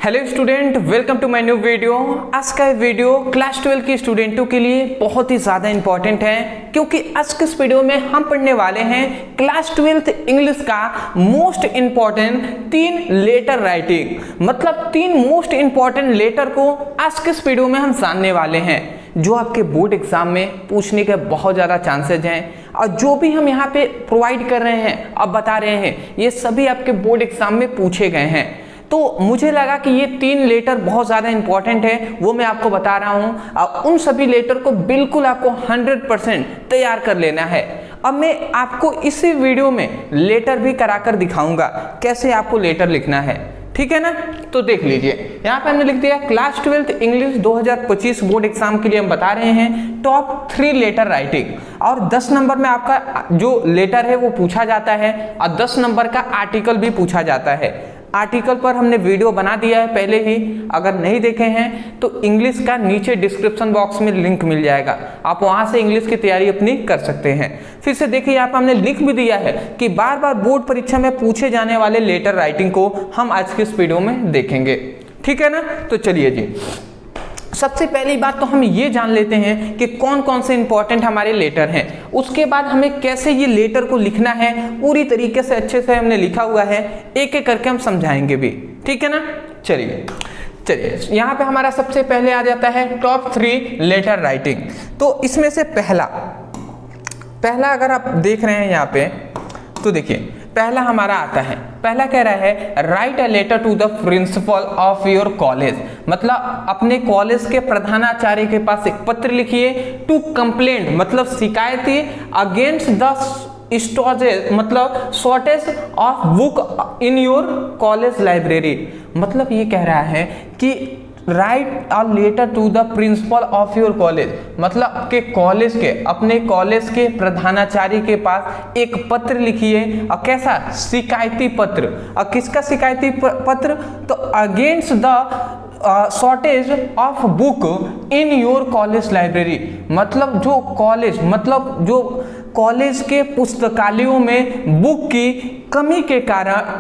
Hello student, welcome to my new video. आज का video class 12 के स्टूडेंटों के लिए बहुत ही ज़्यादा इंपॉर्टेंट है, क्योंकि आज के इस वीडियो में हम पढ़ने वाले हैं क्लास 12 इंग्लिश का मोस्ट इंपॉर्टेंट 3 लेटर राइटिंग। मतलब 3 मोस्ट इंपॉर्टेंट लेटर को आज के इस वीडियो में हम जानने वाले हैं, जो आपके बोर्ड एग्जाम में पूछने के बहुत ज़्यादा चांसेज हैं। और जो भी हम यहाँ पे प्रोवाइड कर रहे हैं, अब बता रहे हैं, ये सभी आपके बोर्ड एग्जाम में पूछे गए हैं। तो मुझे लगा कि ये 3 लेटर बहुत ज़्यादा इंपॉर्टेंट है, वो मैं आपको बता रहा हूँ। और उन सभी लेटर को बिल्कुल आपको 100% तैयार कर लेना है। अब मैं आपको इसी वीडियो में लेटर भी कराकर दिखाऊंगा कैसे आपको लेटर लिखना है, ठीक है ना। तो देख लीजिए, यहाँ पे हमने लिख दिया क्लास 12 इंग्लिश 2025 बोर्ड एग्जाम के लिए हम बता रहे हैं टॉप 3 लेटर राइटिंग। और 10 नंबर में आपका जो लेटर है वो पूछा जाता है, और 10 नंबर का आर्टिकल भी पूछा जाता है। आर्टिकल पर हमने वीडियो बना दिया है पहले ही, अगर नहीं देखे हैं तो इंग्लिश का नीचे डिस्क्रिप्शन बॉक्स में लिंक मिल जाएगा, आप वहां से इंग्लिश की तैयारी अपनी कर सकते हैं। फिर से देखिए, यहाँ पर हमने लिख भी दिया है कि बार बार बोर्ड परीक्षा में पूछे जाने वाले लेटर राइटिंग को हम आज के इस वीडियो में देखेंगे, ठीक है ना। तो चलिए जी, सबसे पहली बात तो हम ये जान लेते हैं कि कौन कौन से इंपॉर्टेंट हमारे लेटर हैं। उसके बाद हमें कैसे ये लेटर को लिखना है, पूरी तरीके से अच्छे से हमने लिखा हुआ है, एक एक करके हम समझाएंगे भी, ठीक है ना। चलिए यहाँ पे हमारा सबसे पहले आ जाता है टॉप 3 लेटर राइटिंग। तो इसमें से पहला अगर आप देख रहे हैं यहाँ पे, तो देखिए पहला हमारा आता है, पहला कह रहा है write a letter to the principal of your college. मतलब अपने कॉलेज के प्रधानाचार्य के पास एक पत्र लिखिए। टू कंप्लेंट मतलब शिकायती अगेंस्ट द स्टोरेज मतलब shortage of book in your college library. मतलब ये कह रहा है कि write a letter to the principal of your college, मतलब के कॉलेज के, अपने कॉलेज के प्रधानाचार्य के पास एक पत्र लिखिए। और कैसा शिकायती पत्र, और किसका शिकायती पत्र, तो against the shortage of book in your college library. मतलब जो कॉलेज, मतलब जो कॉलेज के पुस्तकालयों में बुक की कमी के कारण,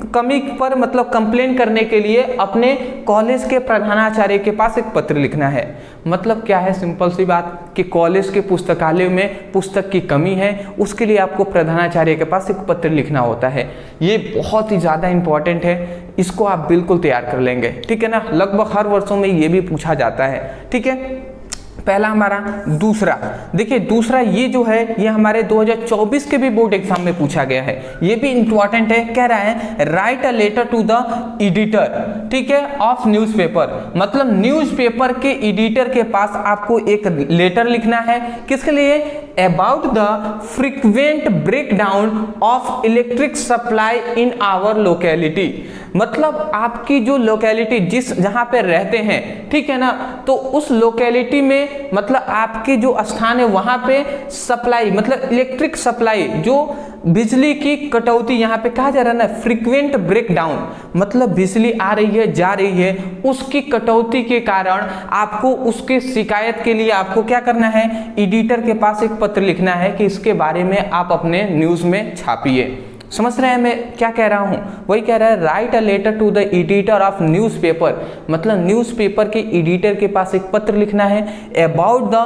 कमी पर मतलब कंप्लेन करने के लिए अपने कॉलेज के प्रधानाचार्य के पास एक पत्र लिखना है। मतलब क्या है, सिंपल सी बात कि कॉलेज के पुस्तकालय में पुस्तक की कमी है, उसके लिए आपको प्रधानाचार्य के पास एक पत्र लिखना होता है। ये बहुत ही ज़्यादा इंपॉर्टेंट है, इसको आप बिल्कुल तैयार कर लेंगे, ठीक है ना। लगभग हर वर्षों में ये भी पूछा जाता है, ठीक है। पहला हमारा। दूसरा देखिए, दूसरा ये जो है, ये हमारे 2024 के भी बोर्ड एग्जाम में पूछा गया है, ये भी इंपॉर्टेंट है। कह रहा है write a letter to the editor, ठीक है, ऑफ न्यूज़पेपर। मतलब न्यूज़पेपर के एडिटर के पास आपको एक लेटर लिखना है, किसके लिए, about the frequent breakdown of electric supply in our locality. मतलब आपकी जो लोकेलिटी, जहां पे रहते हैं, ठीक है ना, तो उस लोकेलिटी में मतलब आपके जो स्थान है वहां पे सप्लाई मतलब इलेक्ट्रिक सप्लाई, जो बिजली की कटौती, यहाँ पे कहा जा रहा है ना फ्रीक्वेंट ब्रेकडाउन, मतलब बिजली आ रही है जा रही है, उसकी कटौती के कारण आपको उसके शिकायत के लिए आपको क्या करना है, एडिटर के पास एक पत्र लिखना है कि इसके बारे में आप अपने न्यूज़ में छापिए। समझ रहे हैं मैं क्या कह रहा हूं, वही कह रहा है write a letter to the editor of newspaper. मतलब न्यूज़पेपर के एडिटर के पास एक पत्र लिखना है about the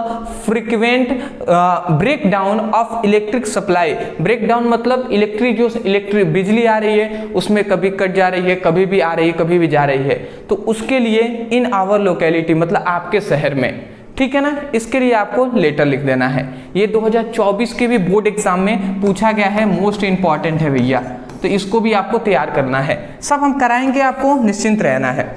frequent breakdown of electric supply. Breakdown मतलब इलेक्ट्रिक बिजली आ रही है, उसमें कभी कट जा रही है, कभी भी आ रही है, कभी भी जा रही है, तो उसके लिए इन आवर लोकेलिटी मतलब आपके शहर में, ठीक है ना, इसके लिए आपको लेटर लिख देना है। ये 2024 के भी बोर्ड एग्जाम में पूछा गया है, मोस्ट इंपॉर्टेंट है भैया, तो इसको भी आपको तैयार करना है। सब हम कराएंगे, आपको निश्चिंत रहना है।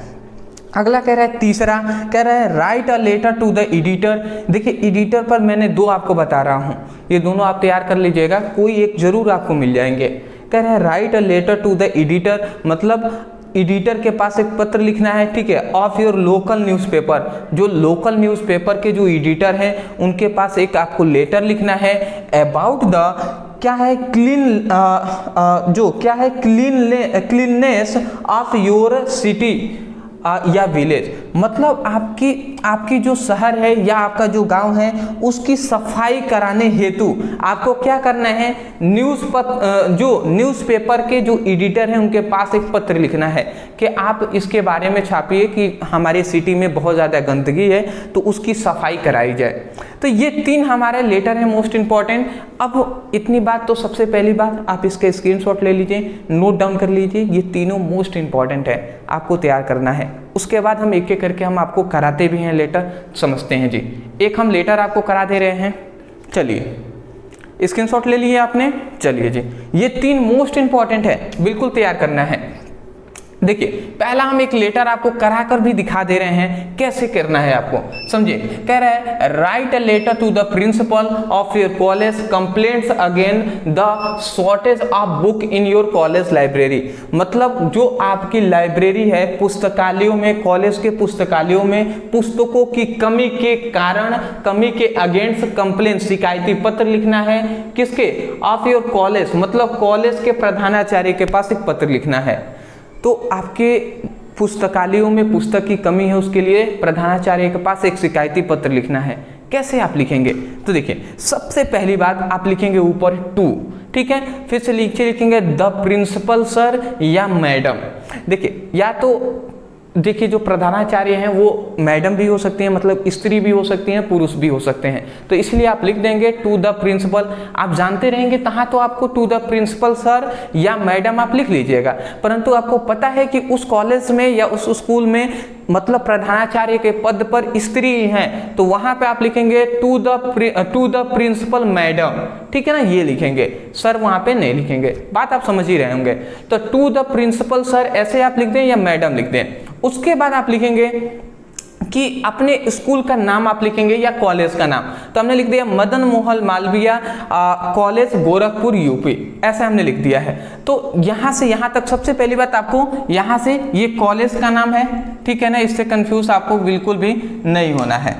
अगला कह रहा है, तीसरा कह रहा है write a letter to the editor. देखिए एडिटर पर मैंने 2 आपको बता रहा हूँ, ये दोनों आप तैयार कर लीजिएगा, कोई एक जरूर आपको मिल जाएंगे। कह रहा है write a letter to the editor, मतलब एडिटर के पास एक पत्र लिखना है, ठीक है, ऑफ योर लोकल न्यूज़पेपर। जो लोकल न्यूज़पेपर के जो एडिटर हैं उनके पास एक आपको लेटर लिखना है अबाउट द क्या है क्लीननेस ऑफ योर सिटी। या विलेज, मतलब आपकी जो शहर है या आपका जो गांव है उसकी सफाई कराने हेतु आपको क्या करना है, जो न्यूज़पेपर के जो एडिटर हैं उनके पास एक पत्र लिखना है कि आप इसके बारे में छापिए कि हमारे सिटी में बहुत ज़्यादा गंदगी है तो उसकी सफाई कराई जाए। तो ये 3 हमारे लेटर हैं मोस्ट इंपॉर्टेंट। अब इतनी बात, तो सबसे पहली बात आप इसका स्क्रीनशॉट ले लीजिए, नोट डाउन कर लीजिए, ये तीनों मोस्ट इंपॉर्टेंट है, आपको तैयार करना है। उसके बाद हम एक एक करके हम आपको कराते भी हैं लेटर, समझते हैं जी। एक हम लेटर आपको करा दे रहे हैं, चलिए स्क्रीनशॉट ले लिए आपने, चलिए जी, ये 3 मोस्ट इंपॉर्टेंट है, बिल्कुल तैयार करना है। देखिए पहला हम एक लेटर आपको कराकर भी दिखा दे रहे हैं, कैसे करना है आपको समझिए। कह रहा है write a letter to the principal of your college complaints again the shortage of book in your college library. मतलब जो आपकी लाइब्रेरी है, पुस्तकालयों में, कॉलेज के पुस्तकालयों में पुस्तकों की कमी के कारण, कमी के अगेंस्ट कंप्लेंट, शिकायती पत्र लिखना है। किसके? ऑफ योर कॉलेज, मतलब कॉलेज के प्रधानाचार्य के पास एक पत्र लिखना है। तो आपके पुस्तकालयों में पुस्तक की कमी है, उसके लिए प्रधानाचार्य के पास एक शिकायती पत्र लिखना है। कैसे आप लिखेंगे? तो देखिए सबसे पहली बात आप लिखेंगे ऊपर टू, ठीक है, फिर से लिखेंगे द प्रिंसिपल सर या मैडम। देखिए या तो देखिए जो प्रधानाचार्य हैं वो मैडम भी हो सकती हैं, मतलब स्त्री भी हो सकती हैं, पुरुष भी हो सकते हैं, तो इसलिए आप लिख देंगे टू द प्रिंसिपल। आप जानते रहेंगे कहाँ, तो आपको टू द प्रिंसिपल सर या मैडम आप लिख लीजिएगा, परंतु आपको पता है कि उस कॉलेज में या उस स्कूल में मतलब प्रधानाचार्य के पद पर स्त्री हैं, तो वहां पे आप लिखेंगे टू द प्रिंसिपल मैडम, ठीक है ना, ये लिखेंगे, सर वहां पे नहीं लिखेंगे। बात आप समझ ही रहे होंगे। तो टू द प्रिंसिपल सर ऐसे आप लिख दें या मैडम लिख दें। उसके बाद आप लिखेंगे कि अपने स्कूल का नाम आप लिखेंगे या कॉलेज का नाम। तो हमने लिख दिया मदन मोहन मालवीय कॉलेज गोरखपुर यूपी, ऐसे हमने लिख दिया है। तो यहाँ से यहाँ तक सबसे पहली बात आपको यहाँ से ये कॉलेज का नाम है, ठीक है ना, इससे कंफ्यूज आपको बिल्कुल भी नहीं होना है।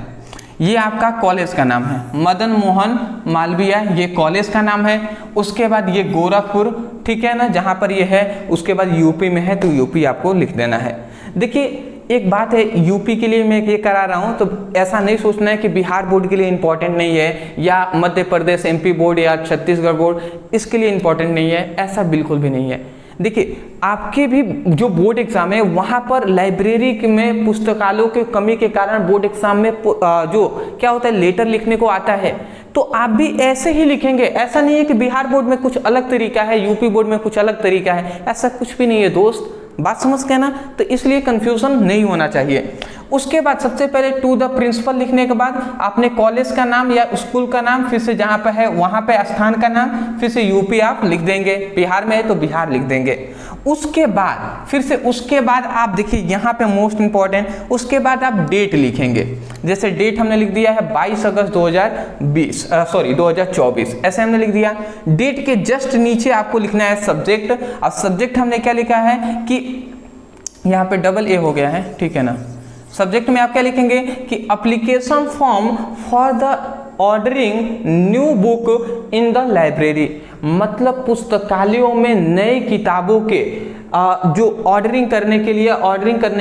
ये आपका कॉलेज का नाम है, मदन मोहन मालवीय, ये कॉलेज का नाम है। उसके बाद ये गोरखपुर, ठीक है ना, जहाँ पर ये है, उसके बाद यूपी में है तो यूपी आपको लिख देना है। देखिए एक बात है, यूपी के लिए मैं ये करा रहा हूँ तो ऐसा नहीं सोचना है कि बिहार बोर्ड के लिए इंपॉर्टेंट नहीं है या मध्य प्रदेश एमपी बोर्ड या छत्तीसगढ़ बोर्ड इसके लिए इंपॉर्टेंट नहीं है, ऐसा बिल्कुल भी नहीं है। देखिए आपके भी जो बोर्ड एग्जाम है वहाँ पर लाइब्रेरी में पुस्तकालयों की कमी के कारण बोर्ड एग्जाम में जो क्या होता है लेटर लिखने को आता है, तो आप भी ऐसे ही लिखेंगे। ऐसा नहीं है कि बिहार बोर्ड में कुछ अलग तरीका है, यूपी बोर्ड में कुछ अलग तरीका है, ऐसा कुछ भी नहीं है दोस्त, बात समझ गए ना। तो इसलिए कंफ्यूजन नहीं होना चाहिए। उसके बाद सबसे पहले टू द प्रिंसिपल लिखने के बाद आपने कॉलेज का नाम या स्कूल का नाम, फिर से जहाँ पे है वहाँ पे स्थान का नाम, फिर से यूपी आप लिख देंगे, बिहार में है तो बिहार लिख देंगे। उसके बाद फिर से उसके बाद आप देखिए यहाँ पे मोस्ट इंपॉर्टेंट, उसके बाद आप डेट लिखेंगे। जैसे डेट हमने लिख दिया है 22 अगस्त 2024, ऐसे हमने लिख दिया। डेट के जस्ट नीचे आपको लिखना है सब्जेक्ट। अब सब्जेक्ट हमने क्या लिखा है कि यहाँ पे डबल ए हो गया है, ठीक है ना। सब्जेक्ट में आप क्या लिखेंगे कि application form for the ordering new book in the library, मतलब पुस्तकालयों में नए किताबों के जो ऑर्डरिंग करने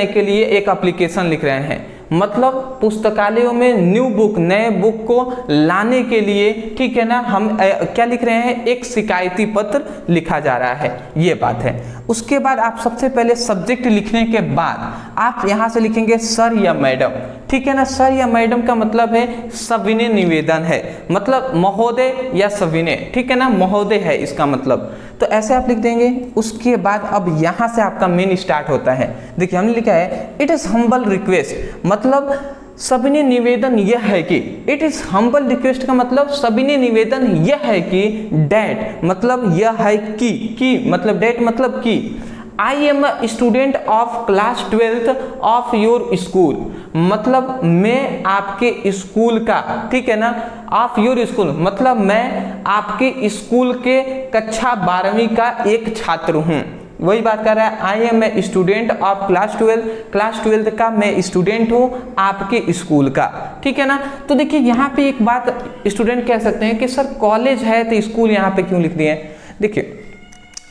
के लिए एक एप्लीकेशन लिख रहे हैं। मतलब पुस्तकालयों में न्यू बुक, नए बुक को लाने के लिए, ठीक है ना, हम क्या लिख रहे हैं, एक शिकायती पत्र लिखा जा रहा है, ये बात है। उसके बाद आप सबसे पहले सब्जेक्ट लिखने के बाद आप यहाँ से लिखेंगे सर या मैडम, ठीक है ना। सर या मैडम का मतलब है सविनय निवेदन है, मतलब महोदय या सविनय, ठीक है ना, महोदय है इसका मतलब, तो ऐसे आप लिख देंगे। उसके बाद अब यहाँ से आपका मेन स्टार्ट होता है। देखिए हमने लिखा है इट इज हम्बल रिक्वेस्ट, मतलब सविनय निवेदन यह है कि, इट इज हम्बल रिक्वेस्ट का मतलब सविनय निवेदन यह है कि, डैट मतलब यह है कि मतलब डैट मतलब कि, I am a student of class 12th of your school, मतलब मैं आपके स्कूल का, ठीक है ना, ऑफ योर स्कूल मतलब मैं आपके स्कूल के कक्षा 12वीं का एक छात्र हूँ। वही बात कर रहा है, I am a student of class 12th का मैं स्टूडेंट हूँ आपके स्कूल का, ठीक है ना। तो देखिए यहाँ पे एक बात स्टूडेंट कह सकते हैं कि सर कॉलेज है तो स्कूल यहाँ पे क्यों लिख दिए। देखिए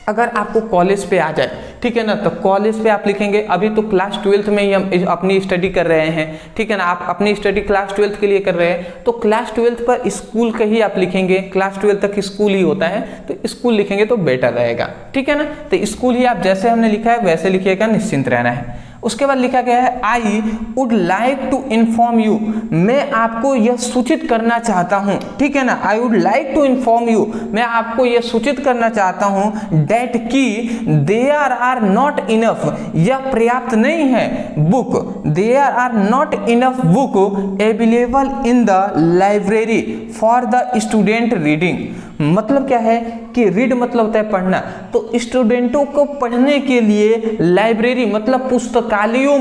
अगर आपको कॉलेज पे आ जाए ठीक है ना। तो कॉलेज पे आप लिखेंगे, अभी तो क्लास 12th में ही हम अपनी स्टडी कर रहे हैं, ठीक है ना। आप अपनी स्टडी क्लास 12th के लिए कर रहे हैं, तो क्लास 12th पर स्कूल का ही आप लिखेंगे, क्लास 12th तक स्कूल ही होता है, तो स्कूल लिखेंगे तो बेटर रहेगा, ठीक है ना। तो स्कूल ही आप जैसे हमने लिखा है वैसे लिखिएगा, निश्चिंत रहना है। उसके बाद लिखा गया है I would like to inform you, मैं आपको यह सूचित करना चाहता हूँ, ठीक है ना। I would like to inform you, मैं आपको यह सूचित करना चाहता हूँ डेट की देयर आर नॉट इनफ, यह पर्याप्त नहीं है book, there are not enough book available in the library for the student reading. मतलब क्या है कि रीड मतलब होता है पढ़ना, तो स्टूडेंटों को पढ़ने के लिए लाइब्रेरी मतलब पुस्तकालयों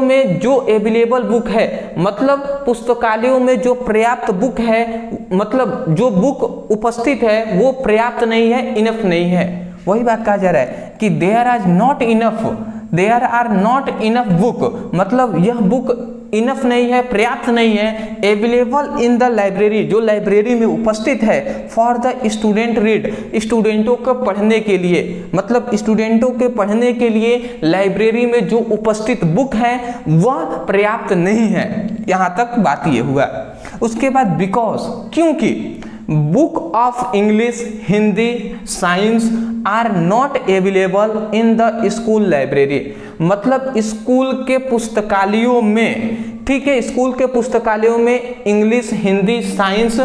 में जो अवेलेबल बुक है, मतलब पुस्तकालयों में जो पर्याप्त बुक है, मतलब जो बुक उपस्थित है वो पर्याप्त नहीं है, इनफ नहीं है। वही बात कहा जा रहा है कि there are not enough book, मतलब यह बुक इनफ नहीं है, पर्याप्त नहीं है, अवेलेबल इन द लाइब्रेरी, जो लाइब्रेरी में उपस्थित है, फॉर द स्टूडेंट रीड, स्टूडेंटों को पढ़ने के लिए, मतलब स्टूडेंटों के पढ़ने के लिए लाइब्रेरी में जो उपस्थित बुक है वह पर्याप्त नहीं है। यहाँ तक बात ये हुआ। उसके बाद बिकॉज, क्योंकि book of English, Hindi, science are not available in the school library, मतलब स्कूल के पुस्तकालयों में, ठीक है, स्कूल के पुस्तकालयों में इंग्लिश, हिंदी, साइंस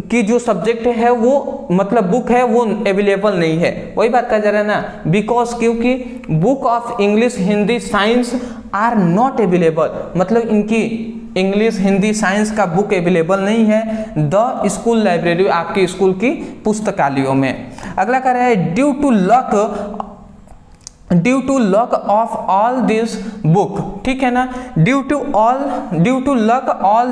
की जो सब्जेक्ट है वो मतलब बुक है वो अवेलेबल नहीं है। वही बात कहा जा रहा है ना, बिकॉज, क्योंकि book of English, Hindi, science are not available, मतलब इनकी इंग्लिश, हिंदी, साइंस का बुक अवेलेबल नहीं है द स्कूल लाइब्रेरी, आपके स्कूल की पुस्तकालयों में। अगला कह रहा है due to lack of all this book, ठीक है ना, due to lack all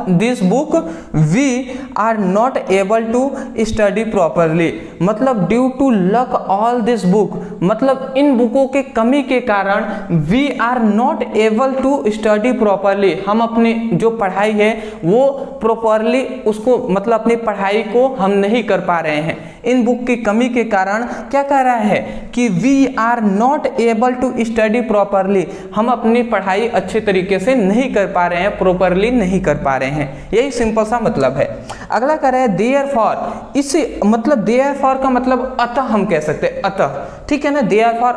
this book we are not able to study properly, मतलब due to lack all this book, मतलब इन बुकों के कमी के कारण we are not able to study properly, हम अपनी जो पढ़ाई है वो प्रॉपरली उसको मतलब अपनी पढ़ाई को हम नहीं कर पा रहे हैं। इन बुक की कमी के कारण क्या कह रहा है कि we are not able to study properly, हम अपनी पढ़ाई अच्छे तरीके से नहीं कर पा रहे हैं, प्रॉपरली नहीं कर पा रहे हैं, यही सिंपल सा मतलब है। अगला कह रहा है देयर फॉर, इस मतलब देयर फॉर का मतलब अतः हम कह सकते हैं, अतः, ठीक है ना, देयर फॉर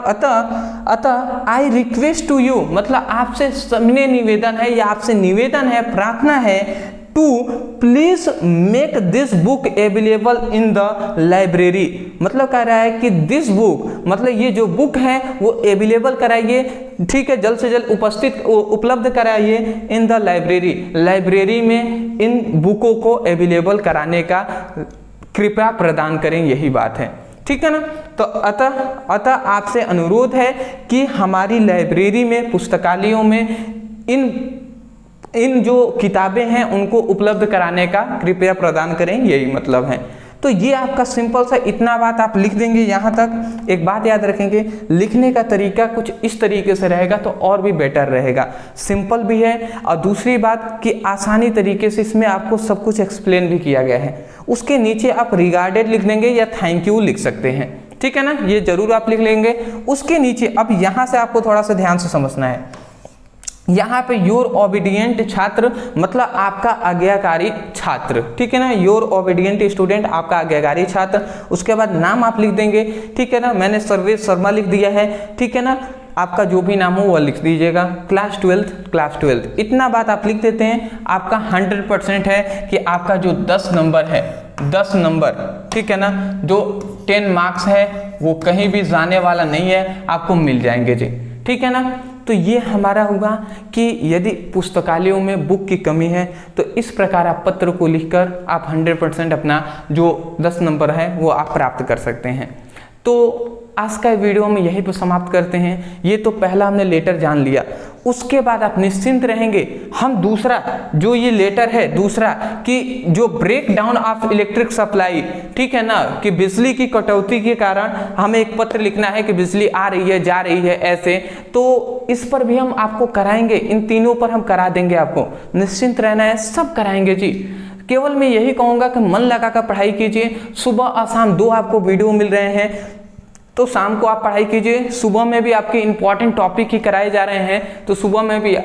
अतः आई रिक्वेस्ट टू यू, मतलब आपसे सबने निवेदन है या आपसे निवेदन है, प्रार्थना है, to please make this book available in the library, मतलब कह रहा है कि दिस बुक मतलब ये जो बुक है वो अवेलेबल कराइए, ठीक है, जल्द से जल्द उपलब्ध कराइए इन द लाइब्रेरी, लाइब्रेरी में इन बुकों को अवेलेबल कराने का कृपया प्रदान करें, यही बात है, ठीक है ना। तो अतः आपसे अनुरोध है कि हमारी लाइब्रेरी में, पुस्तकालयों में इन जो किताबें हैं उनको उपलब्ध कराने का कृपया प्रदान करें, यही मतलब है। तो ये आपका सिंपल सा इतना बात आप लिख देंगे यहाँ तक। एक बात याद रखेंगे, लिखने का तरीका कुछ इस तरीके से रहेगा तो और भी बेटर रहेगा, सिंपल भी है, और दूसरी बात कि आसानी तरीके से इसमें आपको सब कुछ एक्सप्लेन भी किया गया है। उसके नीचे आप रिगार्डेड लिख देंगे या थैंक यू लिख सकते हैं, ठीक है ना, ये जरूर आप लिख लेंगे। उसके नीचे अब यहाँ से आपको थोड़ा सा ध्यान से समझना है, यहाँ पे योर ओबीडियंट छात्र मतलब आपका आज्ञाकारी छात्र, ठीक है ना, योर ओबीडियंट स्टूडेंट, आपका आज्ञाकारी छात्र। उसके बाद नाम आप लिख देंगे, ठीक है ना, मैंने सर्वेश शर्मा लिख दिया है, ठीक है ना, आपका जो भी नाम हो वह लिख दीजिएगा, क्लास 12, इतना बात आप लिख देते हैं। आपका 100% है कि आपका जो 10 नंबर है, 10 नंबर, ठीक है ना, जो 10 मार्क्स है वो कहीं भी जाने वाला नहीं है, आपको मिल जाएंगे जी, ठीक है ना। तो ये हमारा हुआ कि यदि पुस्तकालयों में बुक की कमी है तो इस प्रकार आप पत्र को लिखकर आप 100% अपना जो 10 नंबर है वो आप प्राप्त कर सकते हैं। तो आज का वीडियो हम यहीं पर समाप्त करते हैं। ये तो पहला हमने लेटर जान लिया, उसके बाद आप निश्चिंत रहेंगे। हम दूसरा जो ये लेटर है, दूसरा कि जो breakdown of electric supply, ठीक है ना, कि बिजली की कटौती के कारण हमें एक पत्र लिखना है कि बिजली आ रही है, जा रही है, ऐसे, तो इस पर भी हम आपको कराएंगे, इन तीनों पर हम करा देंगे, आपको निश्चिंत रहना है, सब कराएंगे जी। केवल मैं यही कहूँगा कि मन लगाकर पढ़ाई कीजिए। सुबह और शाम 2 आपको वीडियो मिल रहे हैं, तो शाम को आप पढ़ाई कीजिए। सुबह में भी आपके इंपॉर्टेंट टॉपिक ही कराए जा रहे हैं, तो सुबह में भी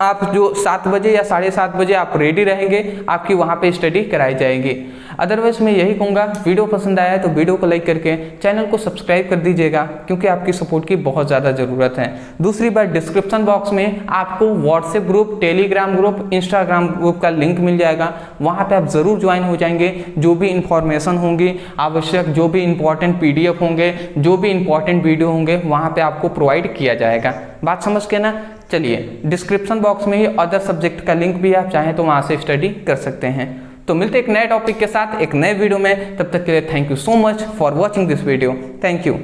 आप जो 7 बजे या 7:30 बजे आप रेडी रहेंगे, आपकी वहाँ पे स्टडी कराई जाएगी। अदरवाइज मैं यही कहूँगा, वीडियो पसंद आया तो वीडियो को लाइक करके चैनल को सब्सक्राइब कर दीजिएगा, क्योंकि आपकी सपोर्ट की बहुत ज़्यादा ज़रूरत है। दूसरी बात, डिस्क्रिप्शन बॉक्स में आपको WhatsApp group, Telegram group, Instagram group का लिंक मिल जाएगा, वहाँ पर आप ज़रूर ज्वाइन हो जाएंगे। जो भी इंफॉर्मेशन होंगी आवश्यक, जो भी इंपॉर्टेंट PDF होंगे, जो भी इंपॉर्टेंट वीडियो होंगे, वहाँ पे आपको प्रोवाइड किया जाएगा। बात समझ के ना? चलिए, डिस्क्रिप्शन बॉक्स में ही अदर सब्जेक्ट का लिंक भी आप चाहें तो वहाँ से स्टडी कर सकते हैं। तो मिलते एक नए टॉपिक के साथ एक नए वीडियो में, तब तक के लिए thank you so much for watching this video. Thank you.